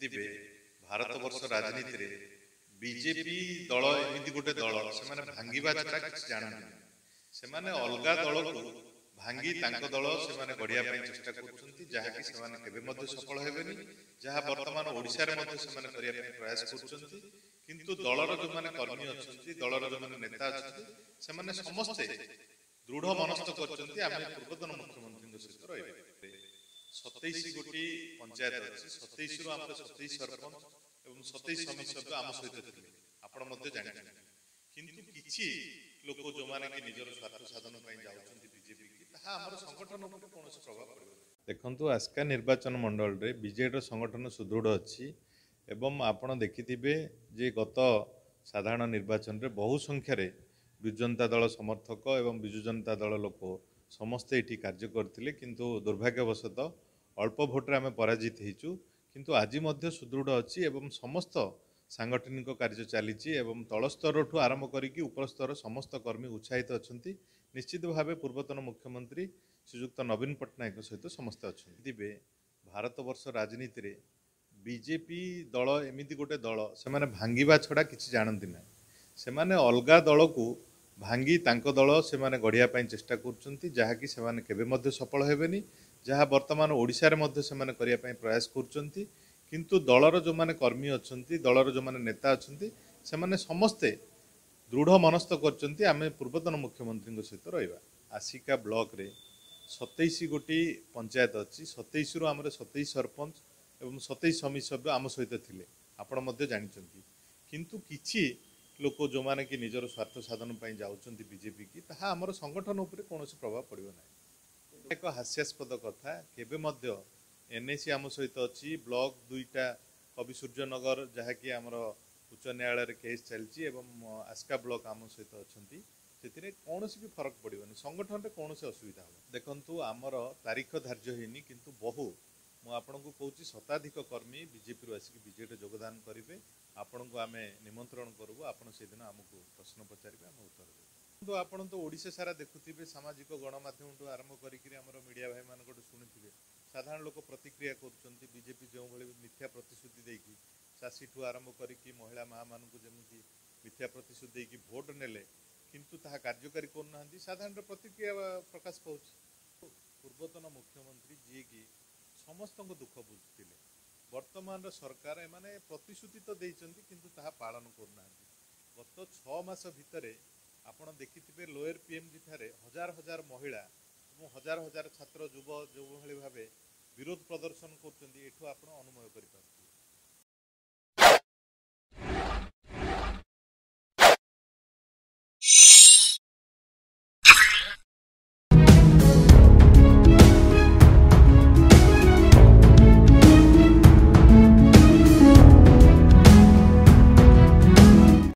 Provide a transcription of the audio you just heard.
ଦେଖିଥିବେ ଭାରତବର୍ଷ ରାଜନୀତିରେ ବିଜେପି ଦଳ ଏମିତି ଗୋଟେ ଦଳ ସେମାନେ ଭାଙ୍ଗିବା ଛଡା କିଛି ଜାଣନ୍ତିନି। ସେମାନେ ଅଲଗା ଦଳକୁ ଭାଙ୍ଗି ତାଙ୍କ ଦଳ ସେମାନେ ଗଢିବା ପାଇଁ ଚେଷ୍ଟା କରୁଛନ୍ତି, ଯାହାକି ସେମାନେ କେବେ ମଧ୍ୟ ସଫଳ ହେବେନି, ଯାହା ବର୍ତ୍ତମାନ ଓଡ଼ିଶାରେ ମଧ୍ୟ ସେମାନେ କରିବା ପାଇଁ ପ୍ରୟାସ କରୁଛନ୍ତି। କିନ୍ତୁ ଦଳର ଯୋଉମାନେ କର୍ମୀ ଅଛନ୍ତି, ଦଳର ଯୋଉମାନେ ନେତା ଅଛନ୍ତି, ସେମାନେ ସମସ୍ତେ ଦୃଢ ମନସ୍ଥ କରିଛନ୍ତି ଆମେ ପୂର୍ବତନ ମୁଖ୍ୟମନ୍ତ୍ରୀଙ୍କ ସହିତ ରହିବା। 27 ଗୋଟି ପଞ୍ଚାୟତ ଅଛି, 27ରୁ ଆମର 27 ସରପଞ୍ଚ ଏବଂ 27 ସମିତି ସଭ୍ୟ ଆମ ସହିତ ଥିଲେ, ଆପଣ ମଧ୍ୟ ଜାଣିଛନ୍ତି। କିନ୍ତୁ କିଛି ଲୋକ ଯୋଉମାନେ କି ନିଜର ସ୍ୱାର୍ଥ ସାଧନ ପାଇଁ ଯାଉଛନ୍ତି ବିଜେପି କି, ତାହା ଆମର ସଂଗଠନ ଉପରେ କୌଣସି ପ୍ରଭାବ ପଡ଼ିବ ନାହିଁ। ଦେଖନ୍ତୁ, ଆସ୍କା ନିର୍ବାଚନ ମଣ୍ଡଳରେ ବିଜେଡିର ସଂଗଠନ ସୁଦୃଢ଼ ଅଛି ଏବଂ ଆପଣ ଦେଖିଥିବେ ଯେ ଗତ ସାଧାରଣ ନିର୍ବାଚନରେ ବହୁ ସଂଖ୍ୟାରେ ବିଜୁ ଜନତା ଦଳ ସମର୍ଥକ ଏବଂ ବିଜୁ ଜନତା ଦଳ ଲୋକ ସମସ୍ତେ ଏଠି କାର୍ଯ୍ୟ କରିଥିଲେ, କିନ୍ତୁ ଦୁର୍ଭାଗ୍ୟବଶତଃ ଅଳ୍ପ ଭୋଟରେ ଆମେ ପରାଜିତ ହେଇଛୁ। କିନ୍ତୁ ଆଜି ମଧ୍ୟ ସୁଦୃଢ଼ ଅଛି ଏବଂ ସମସ୍ତ ସାଂଗଠନିକ କାର୍ଯ୍ୟ ଚାଲିଛି ଏବଂ ତଳ ସ୍ତରଠୁ ଆରମ୍ଭ କରିକି ଉପର ସ୍ତର ସମସ୍ତ କର୍ମୀ ଉତ୍ସାହିତ ଅଛନ୍ତି। ନିଶ୍ଚିତ ଭାବେ ପୂର୍ବତନ ମୁଖ୍ୟମନ୍ତ୍ରୀ ଶ୍ରୀଯୁକ୍ତ ନବୀନ ପଟ୍ଟନାୟକଙ୍କ ସହିତ ସମସ୍ତେ ଅଛନ୍ତି। ଦିବେ ଭାରତବର୍ଷ ରାଜନୀତିରେ ବିଜେପି ଦଳ ଏମିତି ଗୋଟେ ଦଳ ସେମାନେ ଭାଙ୍ଗିବା ଛଡା କିଛି ଜାଣନ୍ତି ନାହିଁ। ସେମାନେ ଅଲଗା ଦଳକୁ ଭାଙ୍ଗି ତାଙ୍କ ଦଳ ସେମାନେ ଗଢିବା ପାଇଁ ଚେଷ୍ଟା କରୁଛନ୍ତି, ଯାହାକି ସେମାନେ କେବେ ମଧ୍ୟ ସଫଳ ହେବେନି, ଯାହା ବର୍ତ୍ତମାନ ଓଡ଼ିଶାରେ ମଧ୍ୟ ସେମାନେ କରିବା ପାଇଁ ପ୍ରୟାସ କରୁଛନ୍ତି। କିନ୍ତୁ ଦଳର ଯୋଉମାନେ କର୍ମୀ ଅଛନ୍ତି, ଦଳର ଯୋଉମାନେ ନେତା ଅଛନ୍ତି, ସେମାନେ ସମସ୍ତେ ଦୃଢ ମନସ୍ଥ କରିଛନ୍ତି ଆମେ ପୂର୍ବତନ ମୁଖ୍ୟମନ୍ତ୍ରୀଙ୍କ ସହିତ ରହିବା। ଆସିକା ବ୍ଲକରେ 27 ଗୋଟି ପଞ୍ଚାୟତ ଅଛି, 27ରୁ ଆମର 27 ସରପଞ୍ଚ ଏବଂ 27 ସମିତି ସଭ୍ୟ ଆମ ସହିତ ଥିଲେ, ଆପଣ ମଧ୍ୟ ଜାଣିଛନ୍ତି। କିନ୍ତୁ କିଛି ଲୋକ ଯୋଉମାନେ କି ନିଜର ସ୍ୱାର୍ଥ ସାଧନ ପାଇଁ ଯାଉଛନ୍ତି ବିଜେପି କି, ତାହା ଆମର ସଂଗଠନ ଉପରେ କୌଣସି ପ୍ରଭାବ ପଡ଼ିବ ନାହିଁ। ଏକ ହାସ୍ୟାସ୍ପଦ କଥା, କେବେ ମଧ୍ୟ ଏନ୍ଏସି ଆମ ସହିତ ଅଛି, ବ୍ଲକ 2ଟା କବି ସୂର୍ଯ୍ୟନଗର ଯାହାକି ଆମର ଉଚ୍ଚ ନ୍ୟାୟାଳୟରେ କେସ୍ ଚାଲିଛି ଏବଂ ଆସ୍କା ବ୍ଲକ ଆମ ସହିତ ଅଛନ୍ତି, ସେଥିରେ କୌଣସି ବି ଫରକ ପଡ଼ିବନି, ସଂଗଠନରେ କୌଣସି ଅସୁବିଧା ହେବ। ଦେଖନ୍ତୁ, ଆମର ତାରିଖ ଧାର୍ଯ୍ୟ ହେଇନି, କିନ୍ତୁ ମୁଁ ଆପଣଙ୍କୁ କହୁଛି ଶତାଧିକ କର୍ମୀ ବିଜେପିରୁ ଆସିକି ବିଜେଡିରେ ଯୋଗଦାନ କରିବେ। ଆପଣଙ୍କୁ ଆମେ ନିମନ୍ତ୍ରଣ କରିବୁ, ଆପଣ ସେଦିନ ଆମକୁ ପ୍ରଶ୍ନ ପଚାରିବେ, ଆମେ ଉତ୍ତର ଦେବୁ। କିନ୍ତୁ ଆପଣ ତ ଓଡ଼ିଶା ସାରା ଦେଖୁଥିବେ, ସାମାଜିକ ଗଣମାଧ୍ୟମଠୁ ଆରମ୍ଭ କରିକି ଆମର ମିଡ଼ିଆ ଭାଇମାନଙ୍କଠୁ ଶୁଣିଥିବେ, ସାଧାରଣ ଲୋକ ପ୍ରତିକ୍ରିୟା କରୁଛନ୍ତି। ବିଜେପି ଯେଉଁଭଳି ମିଥ୍ୟା ପ୍ରତିଶ୍ରୁତି ଦେଇକି ଚାଷୀଠୁ ଆରମ୍ଭ କରିକି ମହିଳା ମାଆମାନଙ୍କୁ ଯେମିତି ମିଥ୍ୟା ପ୍ରତିଶ୍ରୁତି ଦେଇକି ଭୋଟ ନେଲେ, କିନ୍ତୁ ତାହା କାର୍ଯ୍ୟକାରୀ କରୁନାହାନ୍ତି, ସାଧାରଣ ପ୍ରତିକ୍ରିୟା ପ୍ରକାଶ ପାଉଛି। ପୂର୍ବତନ ମୁଖ୍ୟମନ୍ତ୍ରୀ ଯିଏକି ସମସ୍ତଙ୍କ ଦୁଃଖ ବୁଝୁଥିଲେ, ବର୍ତ୍ତମାନର ସରକାର ଏମାନେ ପ୍ରତିଶ୍ରୁତି ତ ଦେଇଛନ୍ତି କିନ୍ତୁ ତାହା ପାଳନ କରୁନାହାନ୍ତି। ଗତ 6 ମାସ ଭିତରେ ଆପଣ ଦେଖିଥିବେ ଲୋୟର ପିଏମଜି ଠାରେ ହଜାର ହଜାର ମହିଳା ଏବଂ ହଜାର ହଜାର ଛାତ୍ର ଯୁବ ଯେଉଁଭଳି ଭାବେ ବିରୋଧ ପ୍ରଦର୍ଶନ କରୁଛନ୍ତି, ଏଠୁ ଆପଣ ଅନୁମୟ କରିପାରୁଛନ୍ତି।